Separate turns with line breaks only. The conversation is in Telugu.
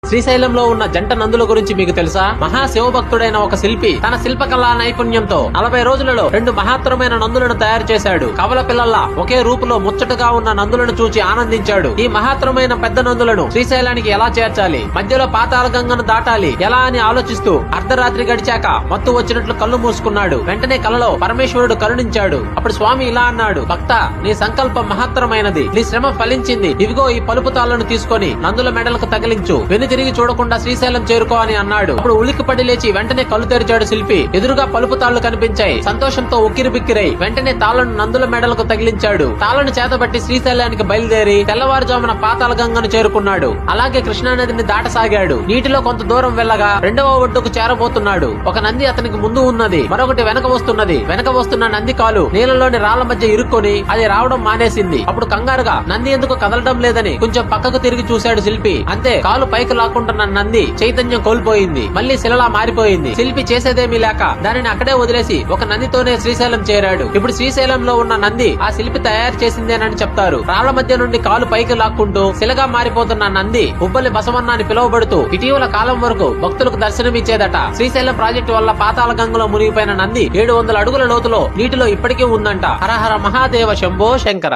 శ్రీశైలంలో ఉన్న జంట నందుల గురించి మీకు తెలుసా? మహాశివభక్తుడైన ఒక శిల్పి తన శిల్పకళా నైపుణ్యంతో 40 రోజులలో 2 మహత్తరమైన నందులను తయారు చేశాడు. కవల పిల్లల్లా ఒకే రూపులో ముచ్చటగా ఉన్న నందులను చూచి ఆనందించాడు. ఈ మహత్తరమైన పెద్ద నందులను శ్రీశైలానికి ఎలా చేర్చాలి, మధ్యలో పాతాళ గంగను దాటాలి ఎలా అని ఆలోచిస్తూ అర్ధరాత్రి గడిచాక మత్తు వచ్చినట్లు కళ్ళు మూసుకున్నాడు. వెంటనే కలలో పరమేశ్వరుడు కరుణించాడు. అప్పుడు స్వామి ఇలా అన్నాడు, భక్త, నీ సంకల్పం మహత్తరమైనది, నీ శ్రమ ఫలించింది. ఇవిగో ఈ పలుపు తాళ్లను తీసుకొని నందుల మెడలకు తగిలించు, వెనుతిరిగి చూడకుండా శ్రీశైలం చేరుకో అని అన్నాడు. అప్పుడు ఉలిక్కిపడి లేచి వెంటనే కళ్ళు తెరిచాడు శిల్పి. ఎదురుగా పలుపు తాళ్లు కనిపించాయి. సంతోషంతో ఉక్కిరిబిక్కిరై వెంటనే తాళ్లను నందుల మెడలకు తగిలించాడు. తాళ్లను చేతబట్టి శ్రీశైలానికి బయలుదేరి తెల్లవారుజామున పాతాళ గంగను చేరుకున్నాడు. అలాగే కృష్ణానదిని దాటసాగాడు. నీటిలో కొంత దూరం వెళ్ళగా 2వ ఒడ్డుకు చేరబోతున్నాడు. ఒక నంది అతనికి ముందు ఉన్నది, మరొకటి వెనక వస్తున్నది. వెనక వస్తున్న నంది కాలు నీళ్లలోని రాళ్ల మధ్య ఇరుక్కొని అది రావడం మానేసింది. అప్పుడు కంగారుగా నంది ఎందుకు కదలడం లేదని కొంచెం పక్కకు తిరిగి చూశాడు శిల్పి. అంతే, కాలు పైకి లాక్కుంటున్న నంది చైతన్యం కోల్పోయింది. మళ్లీ శిలలా మారిపోయింది. శిల్పి చేసేదేమీ లేక దానిని అక్కడే వదిలేసి ఒక నందితోనే శ్రీశైలం చేరాడు. ఇప్పుడు శ్రీశైలంలో ఉన్న నంది ఆ శిల్పి తయారు చేసిందేనని చెప్తారు. రాళ్ల మధ్య నుండి కాలు పైకి లాక్కుంటూ శిలగా మారిపోతున్న నంది ఉబ్బలి బసవన్న అని పిలువబడుతూ ఇటీవల కాలం వరకు భక్తులకు దర్శనమిచ్చేదట. శ్రీశైలం ప్రాజెక్టు వల్ల పాతాళ గంగలో మునిగిపోయిన నంది 700 అడుగుల లోతులో నీటిలో ఇప్పటికీ ఉందంట. హరహర మహాదేవ శంభో శంకర.